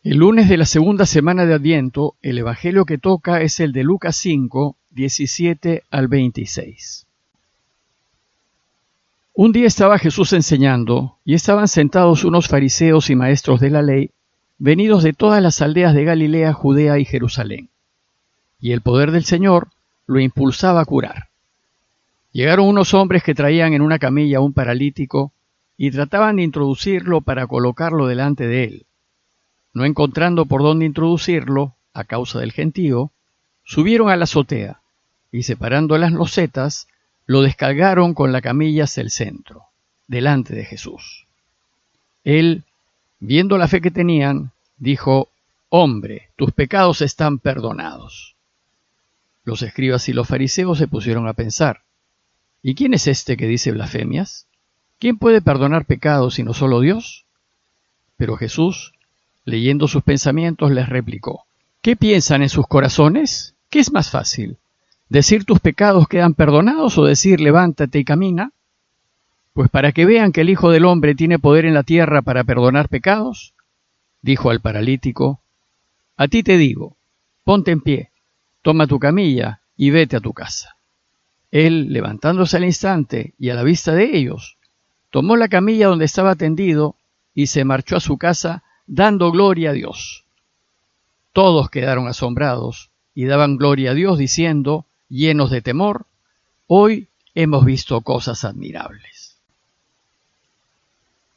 El lunes de la segunda semana de Adviento, el evangelio que toca es el de Lucas 5, 17 al 26. Un día estaba Jesús enseñando, y estaban sentados unos fariseos y maestros de la ley, venidos de todas las aldeas de Galilea, Judea y Jerusalén. Y el poder del Señor lo impulsaba a curar. Llegaron unos hombres que traían en una camilla a un paralítico, y trataban de introducirlo para colocarlo delante de él. No encontrando por dónde introducirlo, a causa del gentío, subieron a la azotea, y separando las losetas, lo descargaron con la camilla hacia el centro, delante de Jesús. Él, viendo la fe que tenían, dijo: «Hombre, tus pecados están perdonados». Los escribas y los fariseos se pusieron a pensar: ¿y quién es este que dice blasfemias? ¿Quién puede perdonar pecados sino solo Dios? Pero Jesús, leyendo sus pensamientos, les replicó: ¿qué piensan en sus corazones? ¿Qué es más fácil? ¿Decir tus pecados quedan perdonados o decir levántate y camina? Pues para que vean que el Hijo del Hombre tiene poder en la tierra para perdonar pecados, dijo al paralítico: a ti te digo, ponte en pie, toma tu camilla y vete a tu casa. Él, levantándose al instante y a la vista de ellos, tomó la camilla donde estaba tendido y se marchó a su casa, dando gloria a Dios. Todos quedaron asombrados y daban gloria a Dios, diciendo, llenos de temor: hoy hemos visto cosas admirables.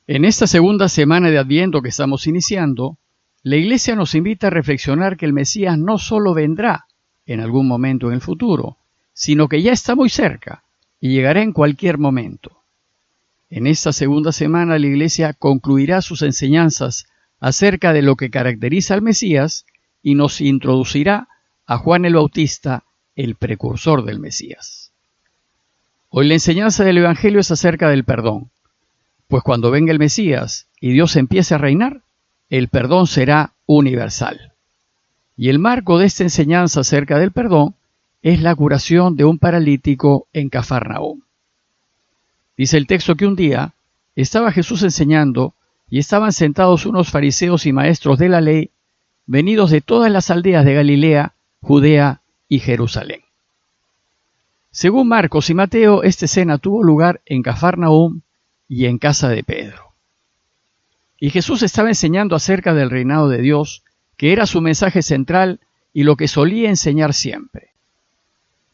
En esta segunda semana de Adviento que estamos iniciando, la Iglesia nos invita a reflexionar que el Mesías no solo vendrá en algún momento en el futuro, sino que ya está muy cerca y llegará en cualquier momento. En esta segunda semana la Iglesia concluirá sus enseñanzas acerca de lo que caracteriza al Mesías y nos introducirá a Juan el Bautista, el precursor del Mesías. Hoy la enseñanza del Evangelio es acerca del perdón, pues cuando venga el Mesías y Dios empiece a reinar, el perdón será universal. Y el marco de esta enseñanza acerca del perdón es la curación de un paralítico en Cafarnaúm. Dice el texto que un día estaba Jesús enseñando y estaban sentados unos fariseos y maestros de la ley, venidos de todas las aldeas de Galilea, Judea y Jerusalén. Según Marcos y Mateo, esta escena tuvo lugar en Cafarnaúm y en casa de Pedro. Y Jesús estaba enseñando acerca del reinado de Dios, que era su mensaje central y lo que solía enseñar siempre.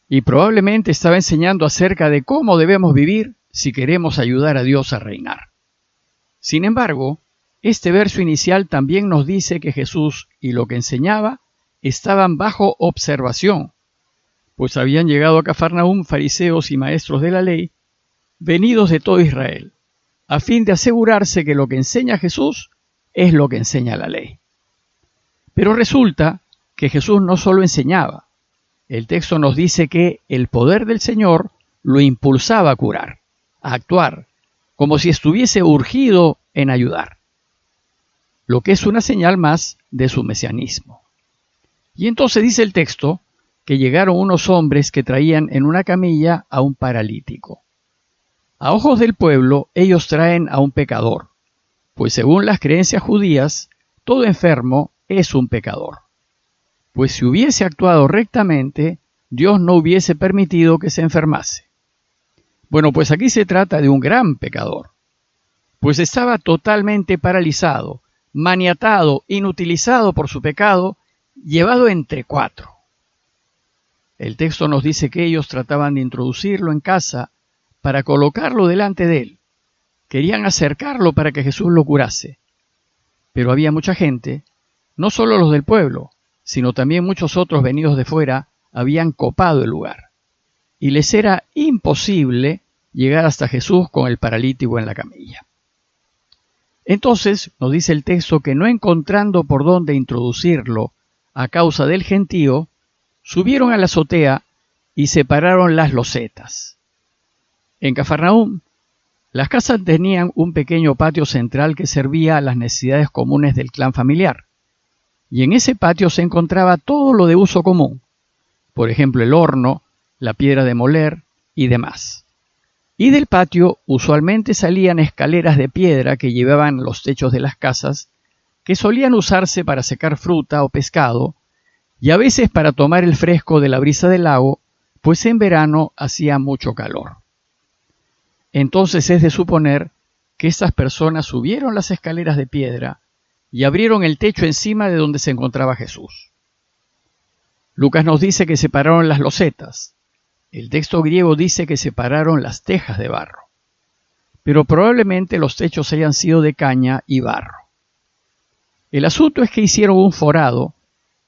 Y probablemente estaba enseñando acerca de cómo debemos vivir si queremos ayudar a Dios a reinar. Sin embargo, este verso inicial también nos dice que Jesús y lo que enseñaba estaban bajo observación, pues habían llegado a Cafarnaúm fariseos y maestros de la ley, venidos de todo Israel, a fin de asegurarse que lo que enseña Jesús es lo que enseña la ley. Pero resulta que Jesús no solo enseñaba. El texto nos dice que el poder del Señor lo impulsaba a curar, a actuar, como si estuviese urgido en ayudar, lo que es una señal más de su mesianismo. Y entonces dice el texto que llegaron unos hombres que traían en una camilla a un paralítico. A ojos del pueblo, ellos traen a un pecador, pues según las creencias judías, todo enfermo es un pecador. Pues si hubiese actuado rectamente, Dios no hubiese permitido que se enfermase. Bueno, pues aquí se trata de un gran pecador, pues estaba totalmente paralizado, maniatado, inutilizado por su pecado, llevado entre cuatro. El texto nos dice que ellos trataban de introducirlo en casa para colocarlo delante de él. Querían acercarlo para que Jesús lo curase. Pero había mucha gente, no solo los del pueblo, sino también muchos otros venidos de fuera, habían copado el lugar. Y les era imposible llegar hasta Jesús con el paralítico en la camilla. Entonces nos dice el texto que no encontrando por dónde introducirlo a causa del gentío, subieron a la azotea y separaron las losetas. En Cafarnaúm, las casas tenían un pequeño patio central que servía a las necesidades comunes del clan familiar. Y en ese patio se encontraba todo lo de uso común, por ejemplo el horno, la piedra de moler y demás. Y del patio usualmente salían escaleras de piedra que llevaban los techos de las casas que solían usarse para secar fruta o pescado y a veces para tomar el fresco de la brisa del lago, pues en verano hacía mucho calor. Entonces es de suponer que estas personas subieron las escaleras de piedra y abrieron el techo encima de donde se encontraba Jesús. Lucas nos dice que separaron las losetas. El texto griego dice que separaron las tejas de barro. Pero probablemente los techos hayan sido de caña y barro. El asunto es que hicieron un forado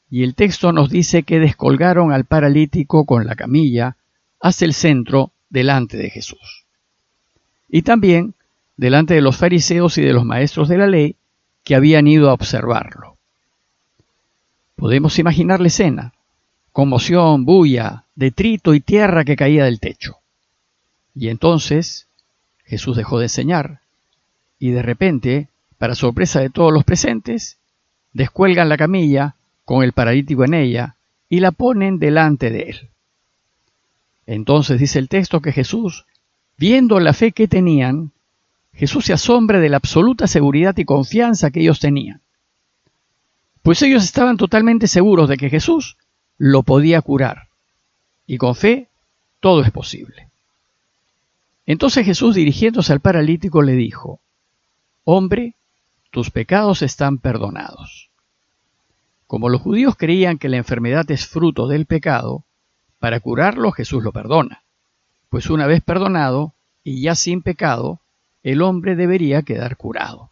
y el texto nos dice que descolgaron al paralítico con la camilla hacia el centro delante de Jesús. Y también delante de los fariseos y de los maestros de la ley que habían ido a observarlo. Podemos imaginar la escena: conmoción, bulla, detrito y tierra que caía del techo. Y entonces Jesús dejó de enseñar y de repente, para sorpresa de todos los presentes, descuelgan la camilla con el paralítico en ella y la ponen delante de él. Entonces dice el texto que Jesús, viendo la fe que tenían, Jesús se asombra de la absoluta seguridad y confianza que ellos tenían. Pues ellos estaban totalmente seguros de que Jesús lo podía curar. Y con fe, todo es posible. Entonces Jesús, dirigiéndose al paralítico, le dijo: «Hombre, tus pecados están perdonados». Como los judíos creían que la enfermedad es fruto del pecado, para curarlo Jesús lo perdona. Pues una vez perdonado y ya sin pecado, el hombre debería quedar curado.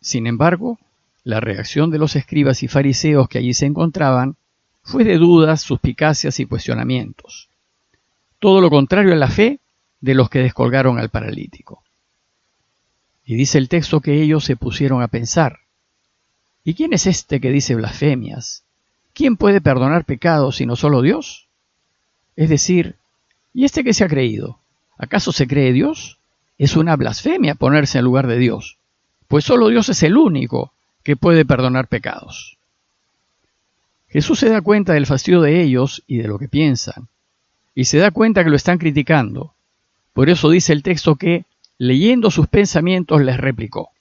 Sin embargo, la reacción de los escribas y fariseos que allí se encontraban fue de dudas, suspicacias y cuestionamientos. Todo lo contrario a la fe de los que descolgaron al paralítico. Y dice el texto que ellos se pusieron a pensar: ¿y quién es este que dice blasfemias? ¿Quién puede perdonar pecados sino solo Dios? Es decir, ¿y este que se ha creído? ¿Acaso se cree Dios? Es una blasfemia ponerse en lugar de Dios, pues solo Dios es el único que puede perdonar pecados. Jesús se da cuenta del fastidio de ellos y de lo que piensan, y se da cuenta que lo están criticando. Por eso dice el texto que, leyendo sus pensamientos, les replicó: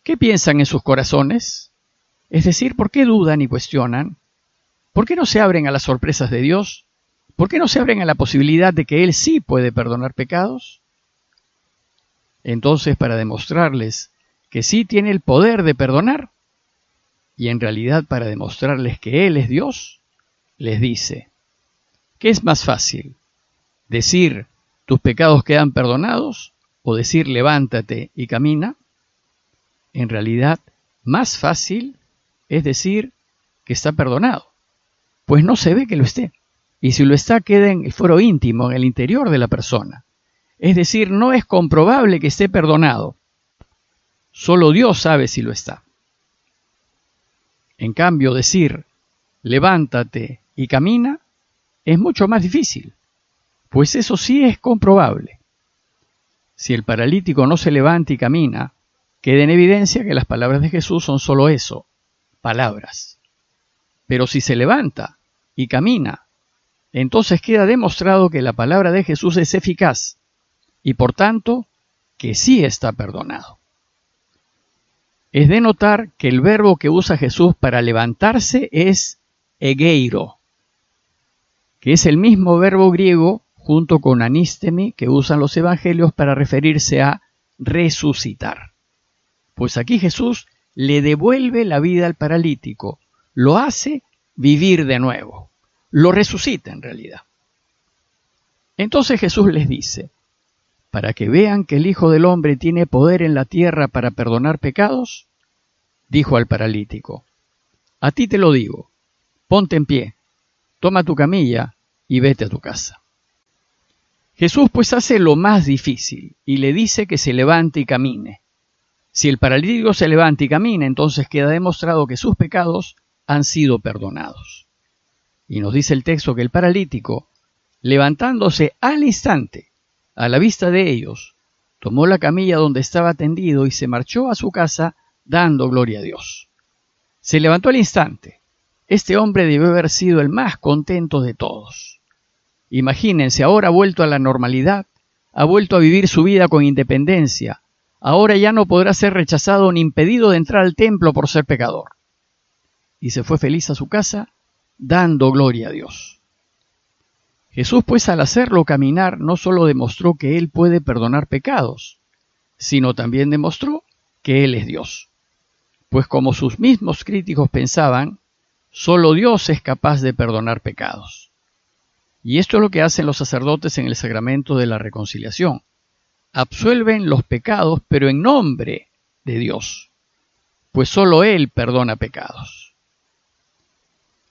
¿qué piensan en sus corazones? Es decir, ¿por qué dudan y cuestionan? ¿Por qué no se abren a las sorpresas de Dios? ¿Por qué no se abren a la posibilidad de que Él sí puede perdonar pecados? Entonces, para demostrarles que sí tiene el poder de perdonar, y en realidad para demostrarles que Él es Dios, les dice: ¿qué es más fácil? ¿Decir tus pecados quedan perdonados o decir levántate y camina? En realidad, más fácil es decir que está perdonado, pues no se ve que lo esté, y si lo está queda en el fuero íntimo, en el interior de la persona. Es decir, no es comprobable que esté perdonado. Solo Dios sabe si lo está. En cambio, decir levántate y camina es mucho más difícil, pues eso sí es comprobable. Si el paralítico no se levanta y camina, queda en evidencia que las palabras de Jesús son solo eso, palabras. Pero si se levanta y camina, entonces queda demostrado que la palabra de Jesús es eficaz y por tanto que sí está perdonado. Es de notar que el verbo que usa Jesús para levantarse es egeiro, que es el mismo verbo griego junto con anistemi que usan los evangelios para referirse a resucitar. Pues aquí Jesús le devuelve la vida al paralítico, lo hace vivir de nuevo, lo resucita en realidad. Entonces Jesús les dice: para que vean que el Hijo del Hombre tiene poder en la tierra para perdonar pecados, dijo al paralítico: a ti te lo digo, ponte en pie, toma tu camilla y vete a tu casa. Jesús pues hace lo más difícil y le dice que se levante y camine. Si el paralítico se levanta y camina, entonces queda demostrado que sus pecados han sido perdonados. Y nos dice el texto que el paralítico, levantándose al instante, a la vista de ellos, tomó la camilla donde estaba tendido y se marchó a su casa dando gloria a Dios. Se levantó al instante. Este hombre debió haber sido el más contento de todos. Imagínense, ahora ha vuelto a la normalidad, ha vuelto a vivir su vida con independencia, ahora ya no podrá ser rechazado ni impedido de entrar al templo por ser pecador. Y se fue feliz a su casa, dando gloria a Dios. Jesús, pues, al hacerlo caminar, no solo demostró que Él puede perdonar pecados, sino también demostró que Él es Dios. Pues como sus mismos críticos pensaban, solo Dios es capaz de perdonar pecados. Y esto es lo que hacen los sacerdotes en el sacramento de la reconciliación. Absuelven los pecados, pero en nombre de Dios, pues solo Él perdona pecados.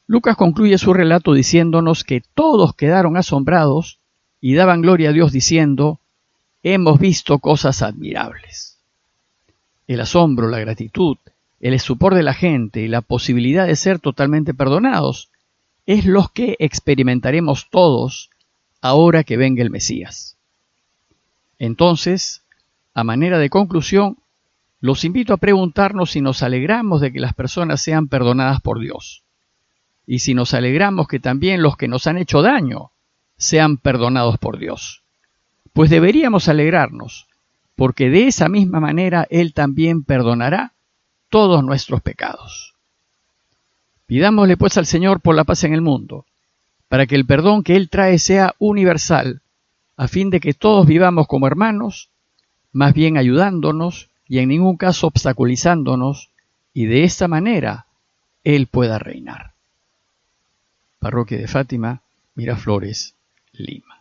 Lucas concluye su relato diciéndonos que todos quedaron asombrados y daban gloria a Dios diciendo: hemos visto cosas admirables. El asombro, la gratitud, el estupor de la gente y la posibilidad de ser totalmente perdonados es los que experimentaremos todos ahora que venga el Mesías. Entonces, a manera de conclusión, los invito a preguntarnos si nos alegramos de que las personas sean perdonadas por Dios, y si nos alegramos que también los que nos han hecho daño sean perdonados por Dios. Pues deberíamos alegrarnos, porque de esa misma manera Él también perdonará todos nuestros pecados. Pidámosle pues al Señor por la paz en el mundo, para que el perdón que Él trae sea universal, a fin de que todos vivamos como hermanos, más bien ayudándonos y en ningún caso obstaculizándonos, y de esta manera Él pueda reinar. Parroquia de Fátima, Miraflores, Lima.